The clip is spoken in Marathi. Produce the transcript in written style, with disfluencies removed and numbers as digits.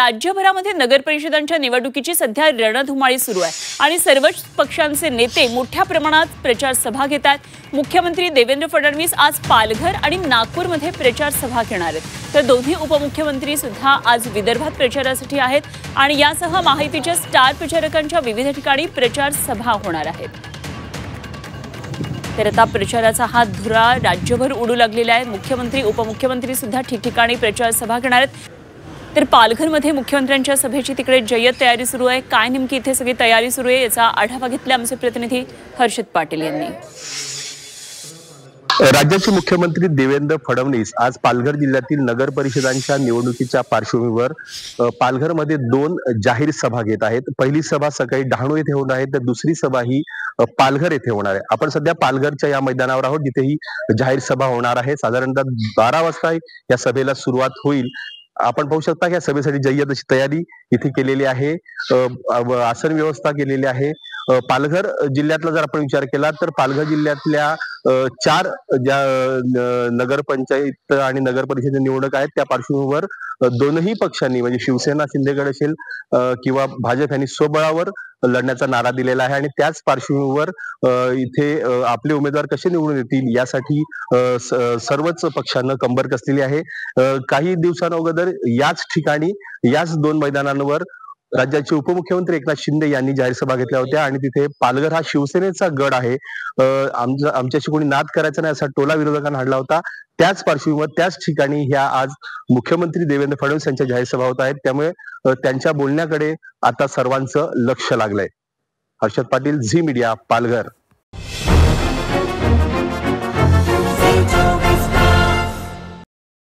राज्यभरामध्ये नगर परिषदांच्या निवडणुकीची सध्या रणधुमाळी सुरू आहे आणि सर्वच पक्षांचे नेते मोठ्या प्रमाणात प्रचार सभा घेतात। मुख्यमंत्री देवेंद्र फडणवीस आज पालघर आणि नागपूरमध्ये प्रचार सभा घेणार आहेत, तर दोन्ही उपमुख्यमंत्री सुद्धा आज विदर्भात प्रचारासाठी आहेत आणि यासह महायुतीच्या स्टार प्रचारकांच्या विविध ठिकाणी प्रचार सभा होणार आहेत। तर आता प्रचाराचा हा धुरा राज्यभर उडू लागलेला आहे। मुख्यमंत्री उपमुख्यमंत्री सुद्धा ठिकठिकाणी प्रचार सभा घेणार आहेत। तर पालघरमध्ये मुख्यमंत्र्यांच्या सभेची तिकडे जय्यत तयारी सुरू आहे। काय नेमकी इथे सगळी तयारी सुरू आहे याचा आढावा घेतला आमचे प्रतिनिधी हर्षद पाटील यांनी। राज्याचे मुख्यमंत्री देवेंद्र फडणवीस आज पालघर जिल्ह्यातील नगर परिषदांच्या निवडणुकीच्या पार्श्वभूमीवर पालघरमध्ये 2 जाहीर सभा घेत आहेत। पहिली सभा सकाळी डहाणू येथे होणार आहे, तर दुसरी सभा ही पालघर येथे होणार आहे। आपण सध्या पालघरच्या या मैदानावर आहोत, जिथे ही जाहीर सभा होणार आहे। साधारणतः 12 वाजता या सभेला सुरुवात होईल। आपण पाहू शकता की या सभेसाठी जय्यत अशी तयारी इथे केलेली आहे। आसन व्यवस्था केलेली आहे। पालघर जिल्ह्यातला जर आपण विचार केला तर पालघर जिल्ह्यातल्या 4 ज्या नगरपंचायत आणि नगर परिषद निवडणूक आहेत, त्या पार्श्वभूमीवर दोनही पक्षांनी म्हणजे शिवसेना शिंदेगड असेल किंवा भाजप यांनी स्वबळावर लढण्याचा नारा दिलेला आहे आणि त्याच पार्श्वभूमीवर इथे आपले उमेदवार कसे निवडून येतील यासाठी सर्वच पक्षांना कंबर कसलेली आहे। काही दिवसांअगोदर याच ठिकाणी याच 2 मैदानांवर राज्याचे उपमुख्यमंत्री एकनाथ शिंदे यांनी जाहीर सभा घेतल्या होत्या आणि तिथे पालघर हा शिवसेनेचा गड आहे, आमच्याशी कोणी नाद करायचा नाही असा टोला विरोधकांना हाणला होता। त्याच पार्श्वभूमीवर त्याच ठिकाणी ह्या आज मुख्यमंत्री देवेंद्र फडणवीस यांच्या जाहीर सभा होत आहेत, त्यामुळे त्यांच्या बोलण्याकडे आता सर्वांचं लक्ष लागलंय। हर्षद पाटील, झी मीडिया, पालघर।